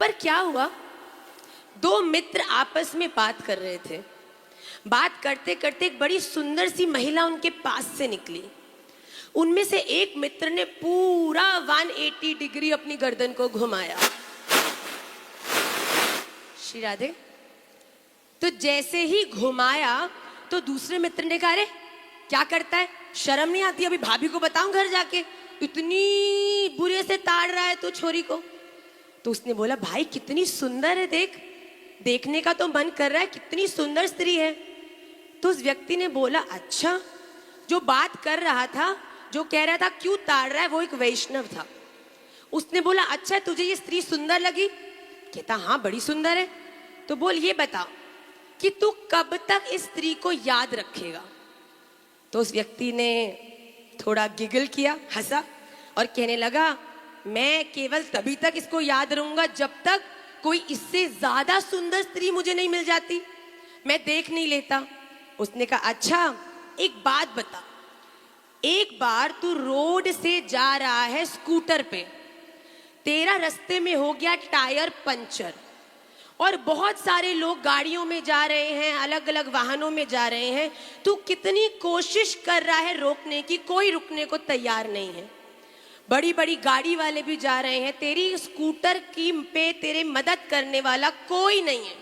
पर क्या हुआ, दो मित्र आपस में बात कर रहे थे। बात करते करते एक बड़ी सुंदर सी महिला उनके पास से निकली। उनमें से एक मित्र ने पूरा 180 डिग्री अपनी गर्दन को घुमाया। श्री राधे। तो जैसे ही घुमाया तो दूसरे मित्र ने कहा, अरे क्या करता है, शर्म नहीं आती, अभी भाभी को बताऊं घर जाके, इतनी बुरे से ताड़ रहा है तू छोरी को। तो उसने बोला, भाई कितनी सुंदर है, देखने का तो मन कर रहा है, कितनी सुंदर स्त्री है। तो उस व्यक्ति ने बोला, अच्छा, जो बात कर रहा था, जो कह रहा था क्यों ताड़ रहा है, वो एक वैष्णव था। उसने बोला, अच्छा तुझे ये स्त्री सुंदर लगी? कहता, हाँ बड़ी सुंदर है। तो बोल ये बता कि तू कब तक इस स्त्री को याद रखेगा? तो उस व्यक्ति ने थोड़ा गिगल किया, हंसा और कहने लगा, मैं केवल तभी तक इसको याद रहूंगा जब तक कोई इससे ज्यादा सुंदर स्त्री मुझे नहीं मिल जाती, मैं देख नहीं लेता। उसने कहा, अच्छा एक बात बता, एक बार तू रोड से जा रहा है स्कूटर पे, तेरा रास्ते में हो गया टायर पंचर और बहुत सारे लोग गाड़ियों में जा रहे हैं, अलग अलग वाहनों में जा रहे हैं, तू कितनी कोशिश कर रहा है रोकने की, कोई रुकने को तैयार नहीं है। बड़ी बड़ी गाड़ी वाले भी जा रहे हैं, तेरी स्कूटर की पे तेरे मदद करने वाला कोई नहीं है।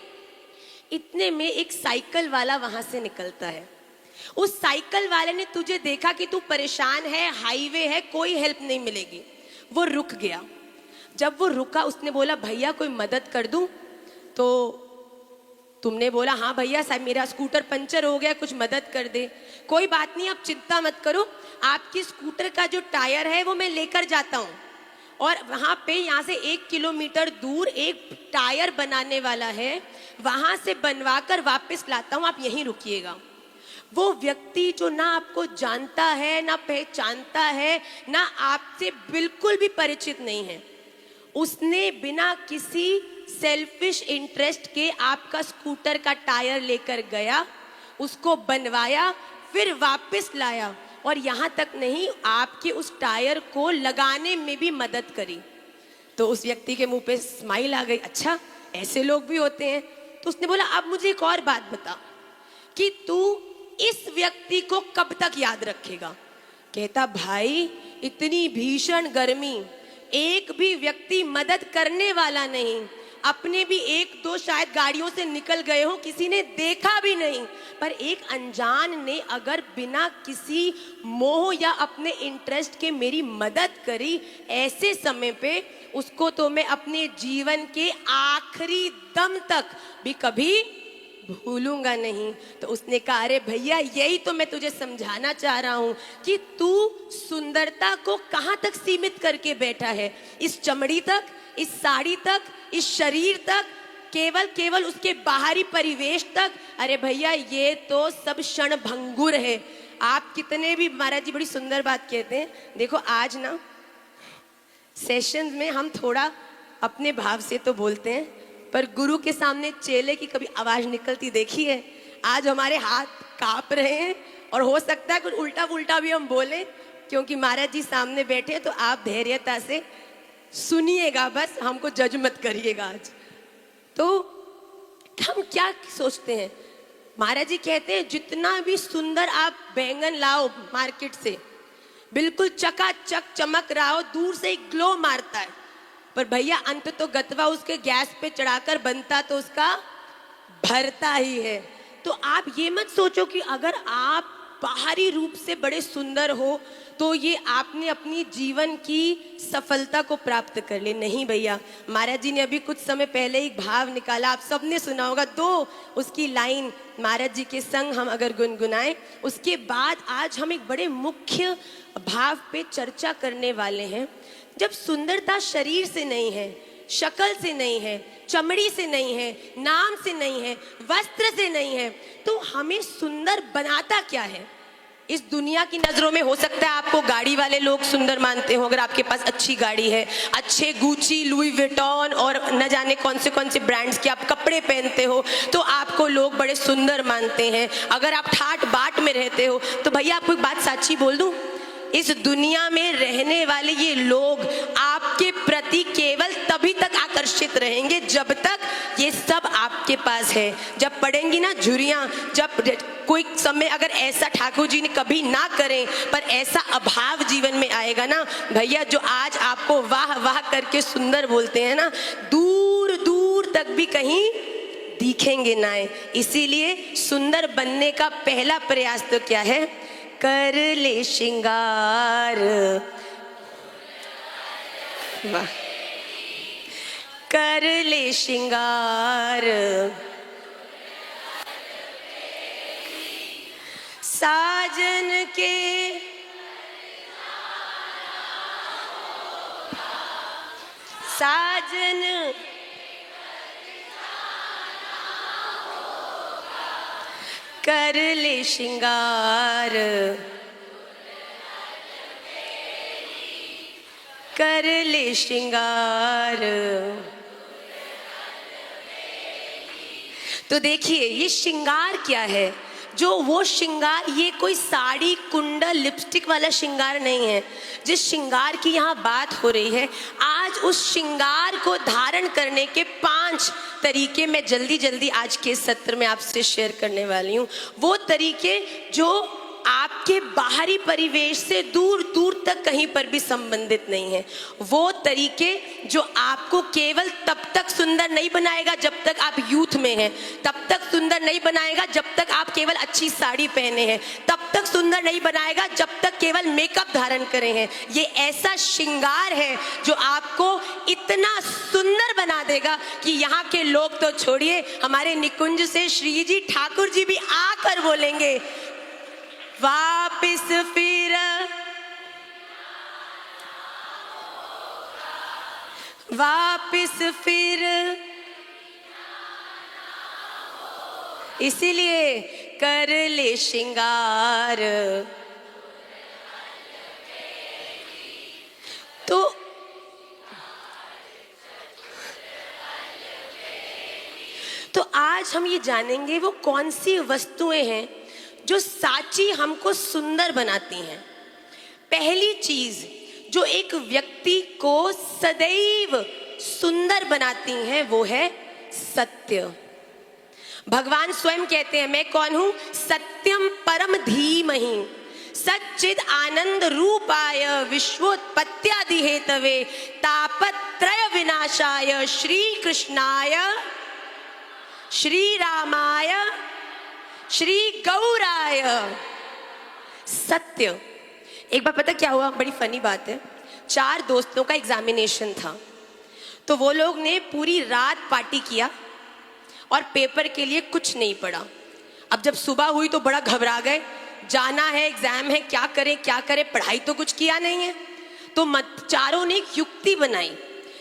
इतने में एक साइकिल वाला वहां से निकलता है। उस साइकिल वाले ने तुझे देखा कि तू परेशान है, हाईवे है, कोई हेल्प नहीं मिलेगी, वो रुक गया। जब वो रुका, उसने बोला, भैया कोई मदद कर दूं? तो तुमने बोला, हाँ भैया साहब मेरा स्कूटर पंचर हो गया, कुछ मदद कर दे। कोई बात नहीं, आप चिंता मत करो, आपकी स्कूटर का जो टायर है वो मैं लेकर जाता हूँ और वहाँ पे यहाँ से 1 किलोमीटर दूर एक टायर बनाने वाला है, वहाँ से बनवा कर वापस लाता हूँ, आप यहीं रुकिएगा। वो व्यक्ति जो ना आपको जानता है, ना पहचानता है, ना आपसे बिल्कुल भी परिचित नहीं है, उसने बिना किसी सेल्फिश इंटरेस्ट के आपका स्कूटर का टायर लेकर गया, उसको बनवाया, फिर वापस लाया और यहाँ तक नहीं, आपके उस टायर को लगाने में भी मदद करी। तो उस व्यक्ति के मुंह पे स्माइल आ गई, अच्छा ऐसे लोग भी होते हैं। तो उसने बोला, अब मुझे एक और बात बता कि तू इस व्यक्ति को कब तक याद रखेगा? कहता, भाई इतनी भीषण गर्मी, एक भी व्यक्ति मदद करने वाला नहीं, अपने भी 1-2 शायद गाड़ियों से निकल गए हो, किसी ने देखा भी नहीं, पर एक अनजान ने अगर बिना किसी मोह या अपने इंटरेस्ट के मेरी मदद करी, ऐसे समय पे उसको तो मैं अपने जीवन के आखिरी दम तक भी कभी भूलूंगा नहीं। तो उसने कहा, अरे भैया यही तो मैं तुझे समझाना चाह रहा हूं कि तू सुंदरता को कहां तक सीमित करके बैठा है, इस चमड़ी तक, इस साड़ी तक, इस शरीर तक, केवल उसके बाहरी परिवेश तक। अरे भैया ये तो सब क्षण भंगुर है। आप कितने भी, महाराज जी बड़ी सुंदर बात कहते हैं, देखो आज ना सेशंस में हम थोड़ा अपने भाव से तो बोलते हैं, पर गुरु के सामने चेले की कभी आवाज निकलती देखी है? आज हमारे हाथ कांप रहे हैं और हो सकता है कुछ उल्टा पुल्टा भी हम बोले, क्योंकि महाराज जी सामने बैठे। तो आप धैर्यता से सुनिएगा, बस हमको जज मत करिएगा आज। तो हम क्या सोचते हैं, महाराज जी कहते हैं जितना भी सुंदर आप बैंगन लाओ मार्केट से, बिल्कुल चकाचक चमक रहा हो, दूर से एक ग्लो मारता है, पर भैया अंत तो गतवा उसके गैस पे चढ़ाकर बनता तो उसका भरता ही है। तो आप ये मत सोचो कि अगर आप बाहरी रूप से बड़े सुंदर हो तो ये आपने अपनी जीवन की सफलता को प्राप्त कर ली। नहीं भैया, महाराज जी ने अभी कुछ समय पहले एक भाव निकाला, आप सबने सुना होगा, 2 उसकी लाइन महाराज जी के संग हम अगर गुनगुनाएं, उसके बाद आज हम एक बड़े मुख्य भाव पे चर्चा करने वाले हैं। जब सुंदरता शरीर से नहीं है, शक्ल से नहीं है, चमड़ी से नहीं है, नाम से नहीं है, वस्त्र से नहीं है, तो हमें सुंदर बनाता क्या है? इस दुनिया की नजरों में हो सकता है आपको गाड़ी वाले लोग सुंदर मानते हो, अगर आपके पास अच्छी गाड़ी है, अच्छे गुची, लुई विटॉन और न जाने कौन से ब्रांड्स के आप कपड़े पहनते हो तो आपको लोग बड़े सुंदर मानते हैं। अगर आप ठाट बाट में रहते हो तो भैया आपको एक बात साची बोल दूं, इस दुनिया में रहने वाले ये लोग आपके प्रति केवल तभी तक आकर्षित रहेंगे जब तक ये सब आपके पास है। जब पड़ेंगी ना झुर्रियां, जब कोई समय अगर ऐसा ठाकुर जी ने कभी ना करें पर ऐसा अभाव जीवन में आएगा ना भैया, जो आज आपको वाह वाह करके सुंदर बोलते हैं ना, दूर दूर तक भी कहीं दिखेंगे ना। इसीलिए सुंदर बनने का पहला प्रयास तो क्या है? कर ले श्रृंगार। वाह, कर ले श्रृंगार, साजन के साजन कर ले श्रृंगार, कर ले श्रृंगार। तो देखिए ये श्रृंगार क्या है? जो वो श्रृंगार, ये कोई साड़ी कुंडल लिपस्टिक वाला श्रृंगार नहीं है। जिस श्रृंगार की यहाँ बात हो रही है, आज उस श्रृंगार को धारण करने के 5 तरीके मैं जल्दी जल्दी आज के सत्र में आपसे शेयर करने वाली हूँ। वो तरीके जो आपके बाहरी परिवेश से दूर दूर तक कहीं पर भी संबंधित नहीं है। वो तरीके जो आपको केवल तब तक सुंदर नहीं बनाएगा जब तक आप यूथ में हैं, तब तक सुंदर नहीं बनाएगा जब तक आप केवल अच्छी साड़ी पहने हैं, तब तक सुंदर नहीं बनाएगा जब तक केवल मेकअप धारण करे हैं। ये ऐसा श्रृंगार है जो आपको इतना सुंदर बना देगा कि यहाँ के लोग तो छोड़िए, हमारे निकुंज से श्री जी ठाकुर जी भी आकर बोलेंगे वापिस फिर, वापिस फिर। इसीलिए कर ले श्रृंगार। तो आज हम ये जानेंगे वो कौन सी वस्तुएं हैं जो साची हमको सुंदर बनाती हैं। पहली चीज जो एक व्यक्ति को सदैव सुंदर बनाती हैं वो है सत्य। भगवान स्वयं कहते हैं, मैं कौन हूं? सत्यम परम धीमहि सच्चिद आनंद रूपाय विश्वोत्पत्त्यादि हेतवे तापत्रय विनाशाय श्री कृष्णाय श्री रामाय श्री गौराय। सत्य। एक बार पता क्या हुआ, बड़ी फनी बात है। 4 दोस्तों का एग्जामिनेशन था, तो वो लोग ने पूरी रात पार्टी किया और पेपर के लिए कुछ नहीं पढ़ा। अब जब सुबह हुई तो बड़ा घबरा गए, जाना है, एग्जाम है, क्या करें, पढ़ाई तो कुछ किया नहीं है। तो चारों ने एक युक्ति बनाई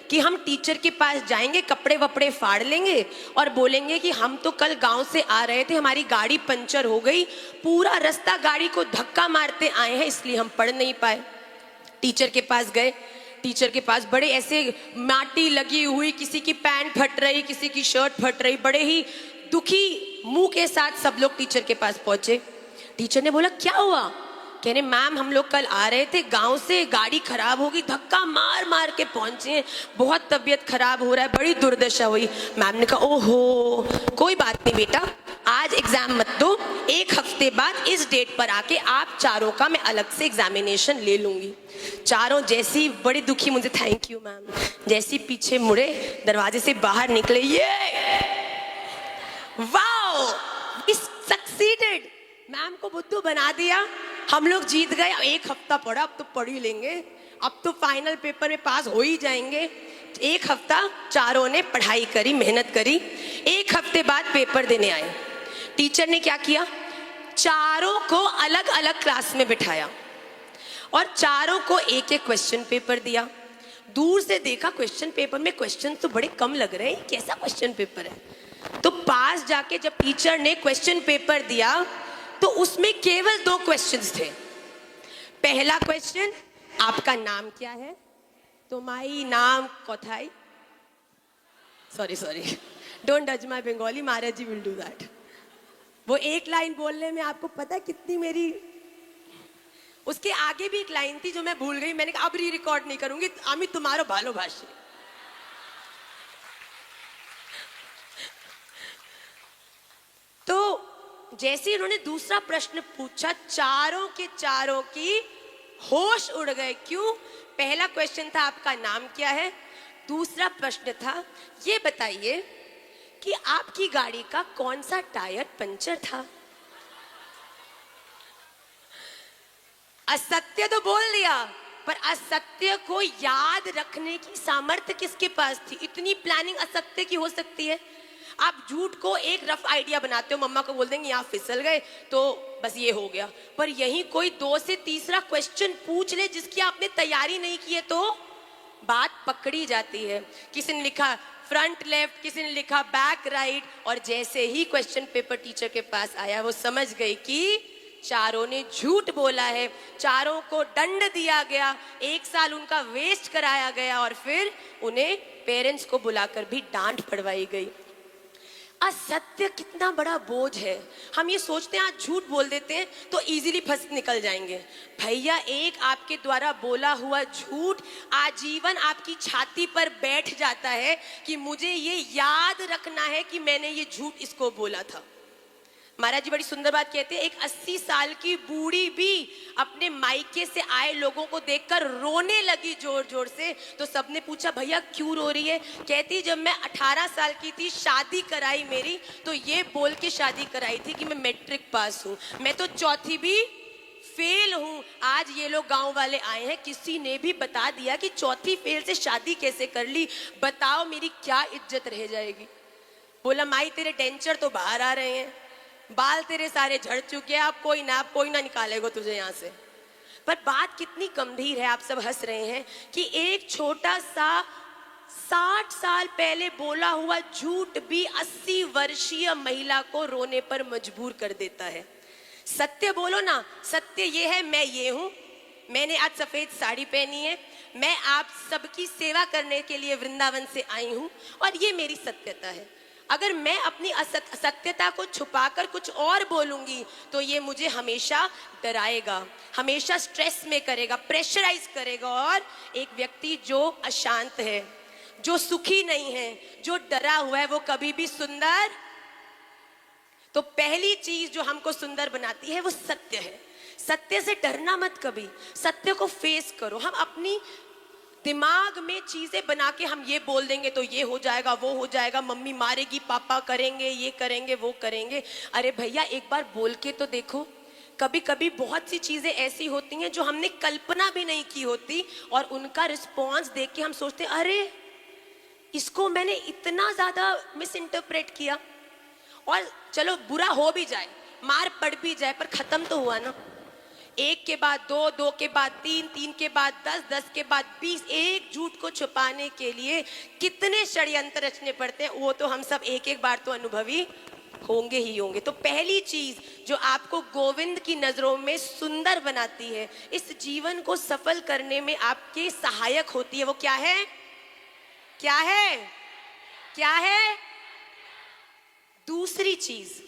कि हम टीचर के पास जाएंगे, कपड़े वपड़े फाड़ लेंगे और बोलेंगे कि हम तो कल गांव से आ रहे थे, हमारी गाड़ी पंचर हो गई, पूरा रास्ता गाड़ी को धक्का मारते आए हैं, इसलिए हम पढ़ नहीं पाए। टीचर के पास गए, टीचर के पास बड़े ऐसे माटी लगी हुई, किसी की पैंट फट रही, किसी की शर्ट फट रही, बड़े ही दुखी मुंह के साथ सब लोग टीचर के पास पहुंचे। टीचर ने बोला क्या हुआ? कह रहे मैम हम लोग कल आ रहे थे गांव से, गाड़ी खराब होगी, धक्का मार मार के पहुंचे हैं, बहुत तबीयत खराब हो रहा है, बड़ी दुर्दशा हुई। मैम ने कहा ओहो कोई बात नहीं बेटा, आज एग्जाम मत दो, 1 हफ्ते बाद इस डेट पर आके आप चारों का मैं अलग से एग्जामिनेशन ले लूंगी। चारों जैसी बड़ी दुखी, मुझे थैंक यू मैम, जैसी पीछे मुड़े दरवाजे से बाहर निकले, ये वाओ वी सक्सीडेड, मैम को बुद्धू बना दिया, हम लोग जीत गए। 1 हफ्ता पढ़ा, अब तो पढ़ ही लेंगे, अब तो फाइनल पेपर में पास हो ही जाएंगे। 1 हफ्ता चारों ने पढ़ाई करी, मेहनत करी। 1 हफ्ते बाद पेपर देने आए। टीचर ने क्या किया, चारों को अलग अलग क्लास में बिठाया और चारों को एक एक क्वेश्चन पेपर दिया। दूर से देखा क्वेश्चन पेपर में क्वेश्चन तो बड़े कम लग रहे हैं, कैसा क्वेश्चन पेपर है। तो पास जाके जब टीचर ने क्वेश्चन पेपर दिया तो उसमें केवल 2 क्वेश्चंस थे। पहला क्वेश्चन, आपका नाम क्या है? तुम्हारी नाम कोथाई, सॉरी डोंट जज my Bengali, Maharaj ji will do that. वो एक लाइन बोलने में आपको पता है कितनी मेरी उसके आगे भी एक लाइन थी जो मैं भूल गई, मैंने कहा अब री रिकॉर्ड नहीं करूंगी, आमी तुम्हारो भालोबाशी। तो जैसे ही उन्होंने दूसरा प्रश्न पूछा, चारों के चारों की होश उड़ गए। क्यों? पहला क्वेश्चन था आपका नाम क्या है, दूसरा प्रश्न था ये बताइए कि आपकी गाड़ी का कौन सा टायर पंचर था। असत्य तो बोल दिया, पर असत्य को याद रखने की सामर्थ्य किसके पास थी? इतनी प्लानिंग असत्य की हो सकती है। आप झूठ को एक रफ आइडिया बनाते हो, मम्मा को बोल देंगे यहाँ फिसल गए तो बस ये हो गया, पर यही कोई 2 से तीसरा क्वेश्चन पूछ ले जिसकी आपने तैयारी नहीं की है तो बात पकड़ी जाती है। किसी ने लिखा फ्रंट लेफ्ट, किसी ने लिखा बैक राइट, और जैसे ही क्वेश्चन पेपर टीचर के पास आया वो समझ गई कि चारों ने झूठ बोला है, चारों को दंड दिया गया, 1 साल उनका वेस्ट कराया गया और फिर उन्हें पेरेंट्स को बुलाकर भी डांट पड़वाई गई। असत्य कितना बड़ा बोझ है। हम ये सोचते हैं आज झूठ बोल देते हैं तो इजीली फंस निकल जाएंगे। भैया, एक आपके द्वारा बोला हुआ झूठ आजीवन आपकी छाती पर बैठ जाता है कि मुझे ये याद रखना है कि मैंने ये झूठ इसको बोला था। महाराज जी बड़ी सुंदर बात कहते हैं, एक 80 साल की बूढ़ी भी अपने मायके से आए लोगों को देखकर रोने लगी जोर जोर से। तो सबने पूछा भैया क्यों रो रही है? कहती जब मैं 18 साल की थी शादी कराई मेरी, तो ये बोल के शादी कराई थी कि मैं मैट्रिक पास हूँ, मैं तो चौथी भी फेल हूँ। आज ये लोग गांव वाले आए हैं, किसी ने भी बता दिया कि चौथी फेल से शादी कैसे कर ली, बताओ मेरी क्या इज्जत रह जाएगी। बोला माई तेरे डेंचर तो बाहर आ रहे हैं, बाल तेरे सारे झड़ चुके हैं, अब कोई ना निकालेगा तुझे यहाँ से। पर बात कितनी गंभीर है, आप सब हंस रहे हैं कि एक छोटा सा 60 साल पहले बोला हुआ झूठ भी 80 वर्षीय महिला को रोने पर मजबूर कर देता है। सत्य बोलो ना, सत्य ये है मैं ये हूँ, मैंने आज सफेद साड़ी पहनी है, मैं आप सबकी सेवा करने के लिए वृंदावन से आई हूँ और ये मेरी सत्यता है। अगर मैं अपनी असत्यता को छुपाकर कुछ और बोलूंगी तो ये मुझे हमेशा डराएगा, हमेशा स्ट्रेस में करेगा, प्रेशराइज करेगा। और एक व्यक्ति जो अशांत है, जो सुखी नहीं है, जो डरा हुआ है, वो कभी भी सुंदर। तो पहली चीज जो हमको सुंदर बनाती है वो सत्य है। सत्य से डरना मत कभी, सत्य को फेस करो। हम अपनी दिमाग में चीजें बना के हम ये बोल देंगे तो ये हो जाएगा, वो हो जाएगा, मम्मी मारेगी, पापा करेंगे, ये करेंगे, वो करेंगे। अरे भैया एक बार बोल के तो देखो। कभी कभी बहुत सी चीजें ऐसी होती हैं जो हमने कल्पना भी नहीं की होती और उनका रिस्पॉन्स देख के हम सोचते हैं अरे इसको मैंने इतना ज्यादा मिस इंटरप्रेट किया। और चलो बुरा हो भी जाए, मार पड़ भी जाए, पर खत्म तो हुआ ना। 1 के बाद 2, 2 के बाद 3, 3 के बाद 10, 10 के बाद 20। एक झूठ को छुपाने के लिए कितने षड्यंत्र रचने पड़ते हैं, वो तो हम सब एक एक बार तो अनुभवी होंगे ही होंगे। तो पहली चीज जो आपको गोविंद की नजरों में सुंदर बनाती है, इस जीवन को सफल करने में आपके सहायक होती है, वो क्या है? क्या है? क्या है? दूसरी चीज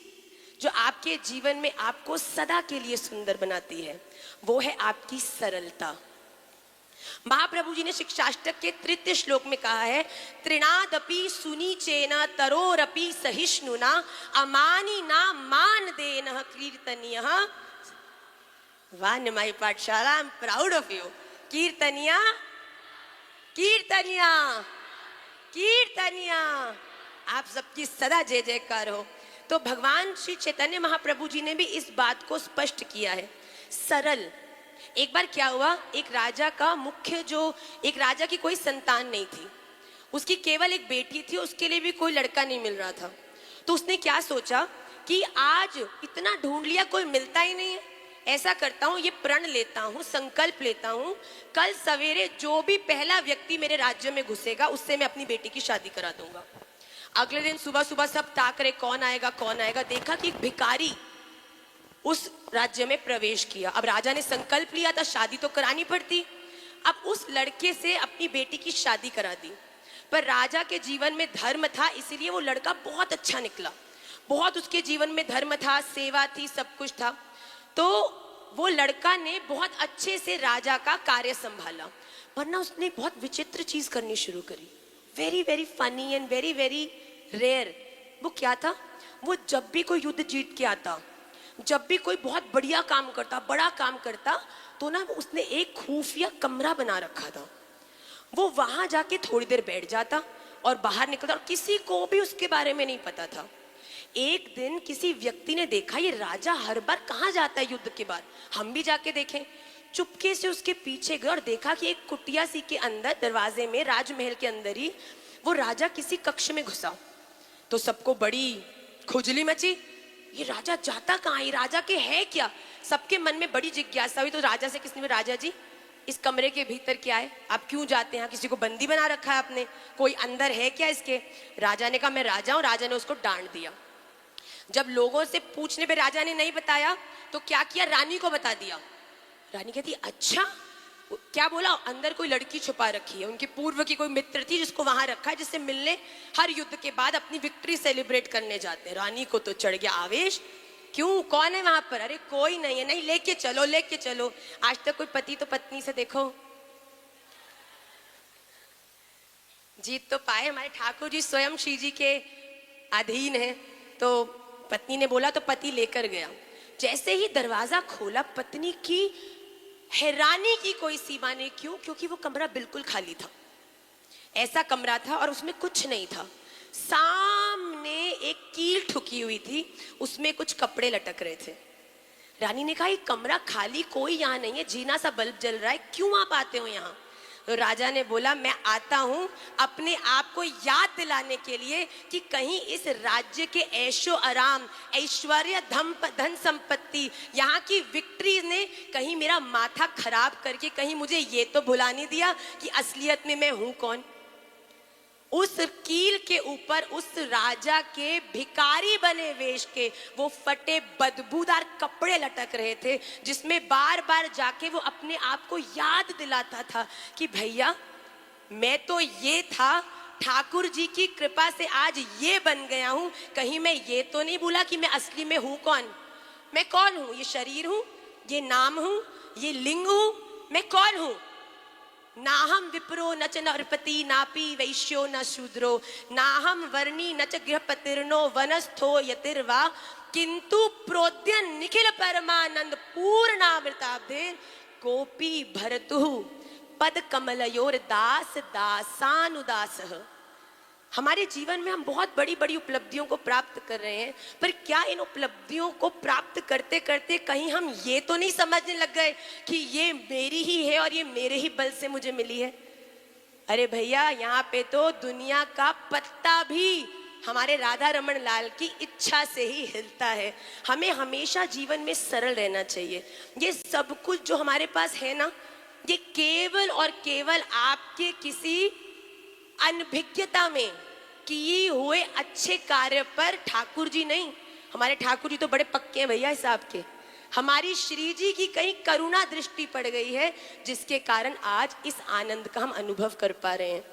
जो आपके जीवन में आपको सदा के लिए सुंदर बनाती है वो है आपकी सरलता। महाप्रभु जी ने शिक्षाष्टक के 3 श्लोक में कहा है, तृणादपि सुनीचेन तरोरपि सहिष्णुना अमानी ना मान देन कीर्तनीयः। वाह निमाई पाठशाला, I am proud of you. कीर्तनिया कीर्तनिया कीर्तनिया, आप सबकी सदा जय जयकार हो। तो भगवान श्री चैतन्य महाप्रभु जी ने भी इस बात को स्पष्ट किया है, सरल। एक बार क्या हुआ, एक राजा की कोई संतान नहीं थी, उसकी केवल एक बेटी थी, उसके लिए भी कोई लड़का नहीं मिल रहा था। तो उसने क्या सोचा कि आज इतना ढूंढ लिया, कोई मिलता ही नहीं है, ऐसा करता हूँ, ये प्रण लेता हूँ, संकल्प लेता हूँ, कल सवेरे जो भी पहला व्यक्ति मेरे राज्य में घुसेगा उससे मैं अपनी बेटी की शादी करा दूंगा। अगले दिन सुबह सुबह सब ताक रहे कौन आएगा कौन आएगा। देखा कि एक भिखारी उस राज्य में प्रवेश किया। अब राजा ने संकल्प लिया था शादी तो करानी पड़ती। अब उस लड़के से अपनी बेटी की शादी करा दी, पर राजा के जीवन में धर्म था, इसीलिए वो लड़का बहुत अच्छा निकला। बहुत उसके जीवन में धर्म था, सेवा थी, सब कुछ था। तो वो लड़का ने बहुत अच्छे से राजा का कार्य संभाला, वरना उसने बहुत विचित्र चीज करनी शुरू करी, very very funny and very very rare. वो क्या था, वो जब भी कोई युद्ध जीत के आता, जब भी कोई बहुत बढ़िया काम करता, बड़ा काम करता, तो ना उसने एक खुफिया कमरा बना रखा था। वो वहां जाके थोड़ी देर बैठ जाता और बाहर निकलता, और किसी को भी उसके बारे में नहीं पता था। एक दिन किसी व्यक्ति ने देखा ये राजा हर बार कहाँ जाता है युद्ध के बाद, हम भी जाके देखें। चुपके से उसके पीछे गए और देखा कि एक कुटिया सी के अंदर, दरवाजे में, राजमहल के अंदर ही वो राजा किसी कक्ष में घुसा। तो सबको बड़ी खुजली मची, ये राजा जाता कहाँ, ये राजा के है क्या। सबके मन में बड़ी जिज्ञासा हुई। तो राजा से किसने, राजा जी इस कमरे के भीतर क्या है, आप क्यों जाते हैं, किसी को बंदी बना रखा है आपने, कोई अंदर है क्या इसके। राजा ने कहा मैं राजा हूं। राजा ने उसको डांट दिया। जब लोगों से पूछने पे राजा ने नहीं बताया तो क्या किया, रानी को बता दिया। रानी कहती अच्छा, क्या बोला, अंदर कोई लड़की छुपा रखी है, उनके पूर्व की कोई मित्र थी जिसको वहां रखा है, जिससे मिलने हर युद्ध के बाद अपनी विक्ट्री सेलिब्रेट करने जाते हैं। रानी को तो चढ़ गया आवेश, क्यों, कौन है वहां पर, अरे कोई नहीं है, नहीं लेके चलो लेके चलो। आज तक कोई पति तो पत्नी से देखो जीत तो पाए, हमारे ठाकुर जी स्वयं श्री जी के अधीन है। तो पत्नी ने बोला तो पति लेकर गया। जैसे ही दरवाजा खोला, पत्नी की हैरानी की कोई सीमा नहीं। क्यों, क्योंकि वो कमरा बिल्कुल खाली था। ऐसा कमरा था और उसमें कुछ नहीं था। सामने एक कील ठुकी हुई थी, उसमें कुछ कपड़े लटक रहे थे। रानी ने कहा ये कमरा खाली, कोई यहाँ नहीं है, जीना सा बल्ब जल रहा है, क्यों आप आते हो यहाँ। तो राजा ने बोला मैं आता हूँ अपने आप को याद दिलाने के लिए कि कहीं इस राज्य के ऐशो आराम, ऐश्वर्य, धन संपत्ति, यहाँ की विक्ट्री ने कहीं मेरा माथा खराब करके कहीं मुझे ये तो भुला नहीं दिया कि असलियत में मैं हूँ कौन। उस कील के ऊपर उस राजा के भिखारी बने वेश के वो फटे बदबूदार कपड़े लटक रहे थे, जिसमें बार बार जाके वो अपने आप को याद दिलाता था कि भैया मैं तो ये था, ठाकुर जी की कृपा से आज ये बन गया हूं, कहीं मैं ये तो नहीं भूला कि मैं असली में हूं कौन। मैं कौन हूं, ये शरीर हूं, ये नाम हूं, ये लिंग हूं, मैं कौन हूं। नाहम विप्रो न च नरपति नापि वैश्यो न शूद्रो नाहम वर्णी न च गृहपतिर्नो वनस्थो यतिर्वा किंतु प्रोद्यन निखिल परमानंद पूर्णामृताब्धे कोपी भरतु पद कमलयोर दास दासानुदासः। हमारे जीवन में हम बहुत बड़ी बड़ी उपलब्धियों को प्राप्त कर रहे हैं, पर क्या इन उपलब्धियों को प्राप्त करते करते कहीं हम ये तो नहीं समझने लग गए कि ये मेरी ही है और ये मेरे ही बल से मुझे मिली है। अरे भैया यहाँ पे तो दुनिया का पत्ता भी हमारे राधा रमन लाल की इच्छा से ही हिलता है। हमें हमेशा जीवन में सरल रहना चाहिए। ये सब कुछ जो हमारे पास है ना, ये केवल और केवल आपके किसी अनभिज्ञता में किए हुए अच्छे कार्य पर, ठाकुर जी नहीं, हमारे ठाकुर जी तो बड़े पक्के हैं भैया हिसाब के, हमारी श्री जी की कहीं करुणा दृष्टि पड़ गई है, जिसके कारण आज इस आनंद का हम अनुभव कर पा रहे हैं।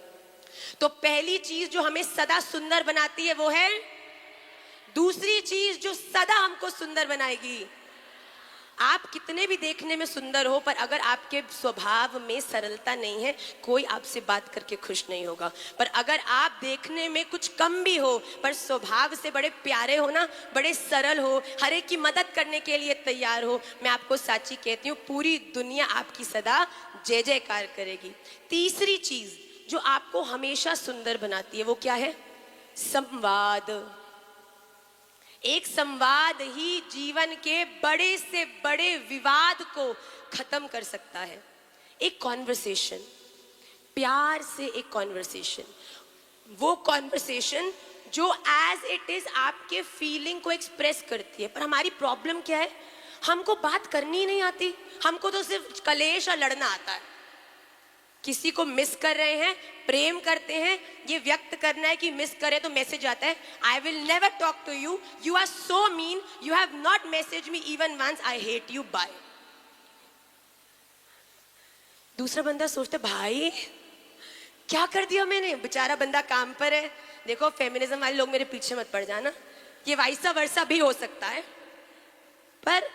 तो पहली चीज जो हमें सदा सुंदर बनाती है वो है, दूसरी चीज जो सदा हमको सुंदर बनाएगी, आप कितने भी देखने में सुंदर हो पर अगर आपके स्वभाव में सरलता नहीं है, कोई आपसे बात करके खुश नहीं होगा। पर अगर आप देखने में कुछ कम भी हो पर स्वभाव से बड़े प्यारे हो ना, बड़े सरल हो, हर एक की मदद करने के लिए तैयार हो, मैं आपको साची कहती हूँ पूरी दुनिया आपकी सदा जय जयकार करेगी। तीसरी चीज जो आपको हमेशा सुंदर बनाती है वो क्या है, संवाद। एक संवाद ही जीवन के बड़े से बड़े विवाद को खत्म कर सकता है। एक कॉन्वर्सेशन, प्यार से एक कॉन्वर्सेशन, वो कॉन्वर्सेशन जो एज इट इज आपके फीलिंग को एक्सप्रेस करती है। पर हमारी प्रॉब्लम क्या है, हमको बात करनी ही नहीं आती, हमको तो सिर्फ कलेश और लड़ना आता है। किसी को मिस कर रहे हैं, प्रेम करते हैं, ये व्यक्त करना है कि मिस करे तो मैसेज आता है, I will never talk to you, you are so mean, you have not message me even once, I hate you, bye. दूसरा बंदा सोचता भाई क्या कर दिया मैंने, बेचारा बंदा काम पर है। देखो फेमिनिज्म वाले लोग मेरे पीछे मत पड़ जाना, ये वाइसा वर्सा भी हो सकता है, पर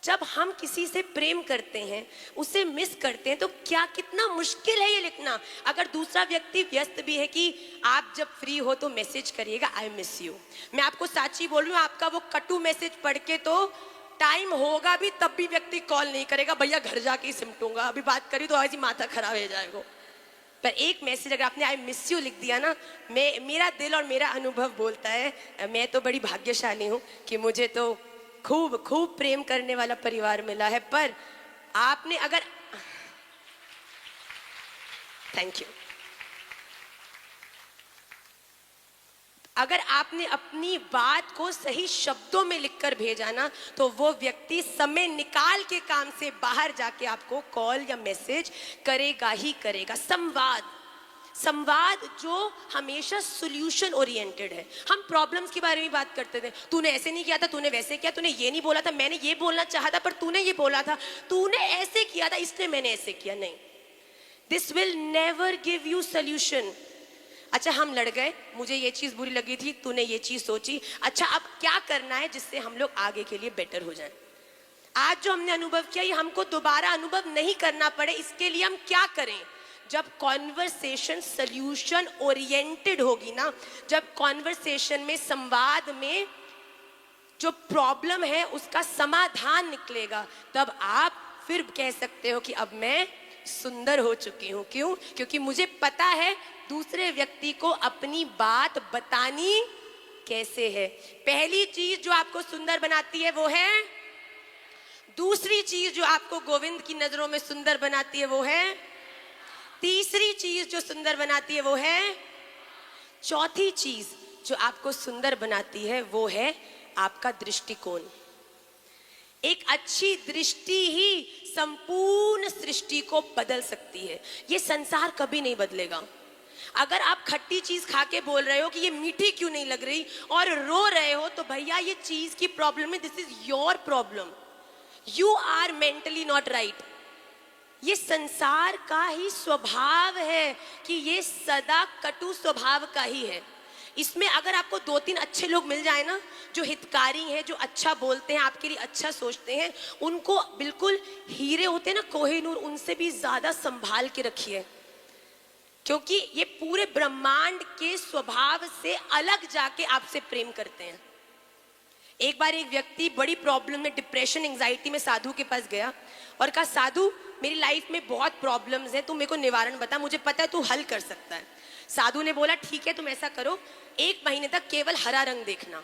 जब हम किसी से प्रेम करते हैं, उसे मिस करते हैं, तो क्या कितना मुश्किल है ये लिखना। अगर दूसरा व्यक्ति व्यस्त भी है कि आप जब फ्री हो तो मैसेज करिएगा, आई मिस यू। मैं आपको साची बोल रही हूँ, आपका वो कटु मैसेज पढ़ के तो टाइम होगा भी तब भी व्यक्ति कॉल नहीं करेगा, भैया घर जाके ही सिमटूंगा, अभी बात करी तो ऐसी माथा खराब हो जाएगा। पर एक मैसेज अगर आपने आई मिस यू लिख दिया ना, मेरा दिल और मेरा अनुभव बोलता है, मैं तो बड़ी भाग्यशाली हूँ कि मुझे तो खूब खूब प्रेम करने वाला परिवार मिला है। पर आपने अगर, थैंक यू, अगर आपने अपनी बात को सही शब्दों में लिखकर भेजा ना, तो वो व्यक्ति समय निकाल के काम से बाहर जाके आपको कॉल या मैसेज करेगा ही करेगा। संवाद जो हमेशा सॉल्यूशन ओरिएंटेड है। हम प्रॉब्लम्स के बारे में बात करते थे, तूने ऐसे नहीं किया था, तूने वैसे किया, तूने ये नहीं बोला था, मैंने ये बोलना चाहा था पर तूने ये बोला था, तूने ऐसे किया था इसलिए मैंने ऐसे किया। नहीं, this will never give you solution. अच्छा, हम लड़ गए, मुझे ये चीज बुरी लगी थी, तूने ये चीज सोची, अच्छा अब क्या करना है जिससे हम लोग आगे के लिए बेटर हो जाएं। आज जो हमने अनुभव किया ये हमको दोबारा अनुभव नहीं करना पड़े, इसके लिए हम क्या करें। जब कॉन्वर्सेशन सॉल्यूशन ओरिएंटेड होगी ना, जब कॉन्वर्सेशन में, संवाद में जो प्रॉब्लम है उसका समाधान निकलेगा, तब आप फिर कह सकते हो कि अब मैं सुंदर हो चुकी हूं। क्यों? क्योंकि मुझे पता है दूसरे व्यक्ति को अपनी बात बतानी कैसे है। पहली चीज जो आपको सुंदर बनाती है वो है, दूसरी चीज जो आपको गोविंद की नजरों में सुंदर बनाती है वो है, तीसरी चीज जो सुंदर बनाती है वो है, चौथी चीज जो आपको सुंदर बनाती है वो है आपका दृष्टिकोण। एक अच्छी दृष्टि ही संपूर्ण सृष्टि को बदल सकती है। ये संसार कभी नहीं बदलेगा। अगर आप खट्टी चीज खा के बोल रहे हो कि ये मीठी क्यों नहीं लग रही और रो रहे हो, तो भैया ये चीज की प्रॉब्लम है, this is your problem, you are mentally not right. ये संसार का ही स्वभाव है कि ये सदा कटु स्वभाव का ही है। इसमें अगर आपको 2-3 अच्छे लोग मिल जाए ना, जो हितकारी हैं, जो अच्छा बोलते हैं, आपके लिए अच्छा सोचते हैं, उनको बिल्कुल हीरे होते हैं ना, कोहिनूर, उनसे भी ज्यादा संभाल के रखिए, क्योंकि ये पूरे ब्रह्मांड के स्वभाव से अलग जाके आपसे प्रेम करते हैं। एक बार एक व्यक्ति बड़ी प्रॉब्लम में, डिप्रेशन एंजाइटी में साधु के पास गया और कहा, साधु मेरी लाइफ में बहुत प्रॉब्लम्स हैं, तू मेरे को निवारण बता, मुझे पता है तू हल कर सकता है। साधु ने बोला, ठीक है तुम ऐसा करो, 1 महीने तक केवल हरा रंग देखना।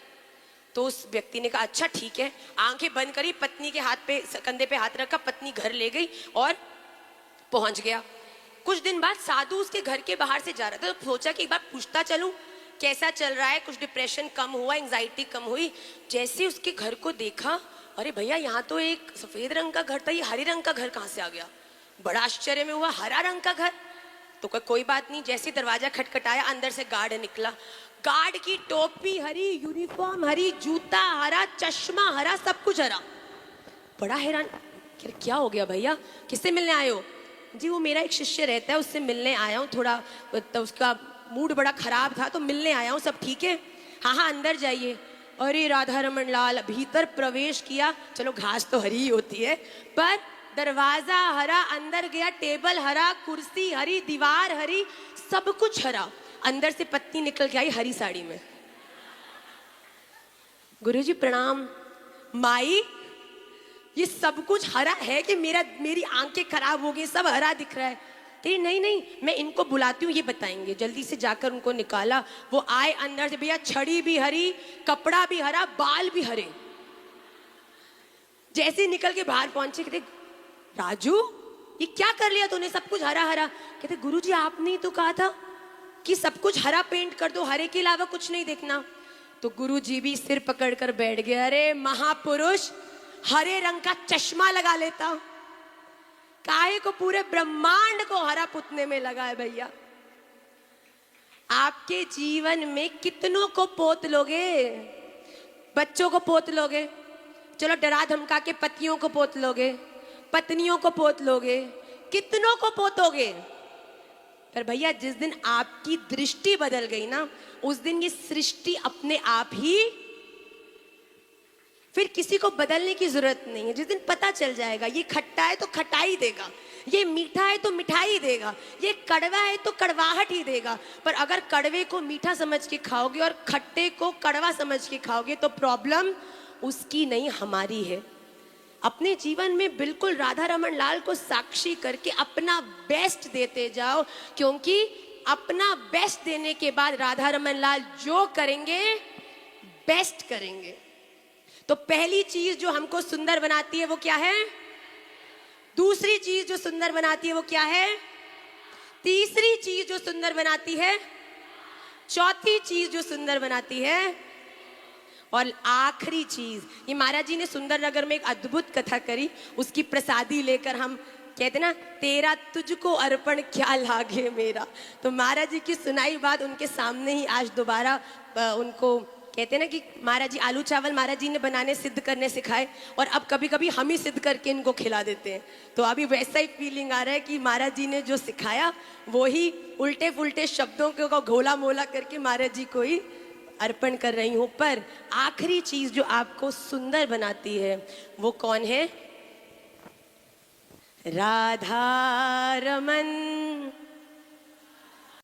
तो उस व्यक्ति ने कहा, अच्छा ठीक है। आंखें बंद करी, पत्नी के हाथ पे, कंधे पे हाथ रखा, पत्नी घर ले गई और पहुंच गया। कुछ दिन बाद साधु उसके घर के बाहर से जा रहा था, तो सोचा कि एक बार पूछता चलूं कैसा चल रहा है, कुछ डिप्रेशन कम हुआ, एंजाइटी कम हुई। जैसे उसके घर को देखा, अरे भैया यहाँ तो एक सफेद रंग का घर था, ये हरे रंग का घर कहाँ से आ गया। बड़ा आश्चर्य में हुआ, हरा रंग का घर। तो कोई बात नहीं, जैसे दरवाजा खटखटाया, अंदर से गार्ड निकला। गार्ड की टोपी हरी, यूनिफॉर्म हरी, जूता हरा, चश्मा हरा, सब कुछ हरा। बड़ा हैरान, क्या हो गया भैया, किससे मिलने आए हो? जी वो मेरा एक शिष्य रहता है, उससे मिलने आया हूँ, थोड़ा तो उसका मूड बड़ा खराब था तो मिलने आया हूँ। सब ठीक है? हाँ हाँ अंदर जाइए। अरे राधा रमन लाल, भीतर प्रवेश किया, चलो घास तो हरी ही होती है, पर दरवाजा हरा, अंदर गया, टेबल हरा, कुर्सी हरी, दीवार हरी, सब कुछ हरा। अंदर से पत्नी निकल के आई हरी साड़ी में। गुरुजी प्रणाम। माई ये सब कुछ हरा है कि मेरी आंखें खराब हो गई, सब हरा दिख रहा है? तेरी नहीं नहीं, मैं इनको बुलाती हूँ, ये बताएंगे। जल्दी से जाकर उनको निकाला। वो आए अंदर से, भैया छड़ी भी हरी, कपड़ा भी हरा, बाल भी हरे। जैसे निकल के बाहर पहुंचे, कहते राजू ये क्या कर लिया तूने, सब कुछ हरा हरा। कहते गुरुजी आपने ही तो कहा था कि सब कुछ हरा पेंट कर दो, हरे के अलावा कुछ नहीं देखना। तो गुरुजी भी सिर पकड़कर बैठ गए। अरे महापुरुष, हरे रंग का चश्मा लगा लेता, काहे को पूरे ब्रह्मांड को हरा पुतने में लगा है। भैया आपके जीवन में कितनों को पोत लोगे? बच्चों को पोत लोगे, चलो डरा धमका के पतियों को पोत लोगे, पत्नियों को पोत लोगे, कितनों को पोतोगे? पर भैया जिस दिन आपकी दृष्टि बदल गई ना, उस दिन ये सृष्टि अपने आप ही फिर किसी को बदलने की जरूरत नहीं है। जिस दिन पता चल जाएगा ये खट्टा है तो खटाई देगा, ये मीठा है तो मिठाई देगा, ये कड़वा है तो कड़वाहट ही देगा। पर अगर कड़वे को मीठा समझ के खाओगे और खट्टे को कड़वा समझ के खाओगे तो प्रॉब्लम उसकी नहीं, हमारी है। अपने जीवन में बिल्कुल राधा रमन लाल को साक्षी करके अपना बेस्ट देते जाओ, क्योंकि अपना बेस्ट देने के बाद राधा रमन लाल जो करेंगे बेस्ट करेंगे। तो पहली चीज जो हमको सुंदर बनाती है वो क्या है? दूसरी चीज जो सुंदर बनाती है वो क्या है? तीसरी चीज जो सुंदर बनाती है, चौथी चीज जो सुंदर बनाती है, और आखिरी चीज। ये महाराज जी ने सुंदर नगर में एक अद्भुत कथा करी, उसकी प्रसादी लेकर हम कहते ना, तेरा तुझको अर्पण क्या लागे मेरा। तो महाराज जी की सुनाई बात उनके सामने ही आज दोबारा उनको कहते ना कि महाराज जी आलू चावल महाराज जी ने बनाने सिद्ध करने सिखाए, और अब कभी कभी हम ही सिद्ध करके इनको खिला देते हैं। तो अभी वैसा ही फीलिंग आ रहा है कि महाराज जी ने जो सिखाया वो ही उल्टे पुल्टे शब्दों को घोला मोला करके महाराज जी को ही अर्पण कर रही हूँ। पर आखिरी चीज जो आपको सुंदर बनाती है वो कौन है? राधा रमन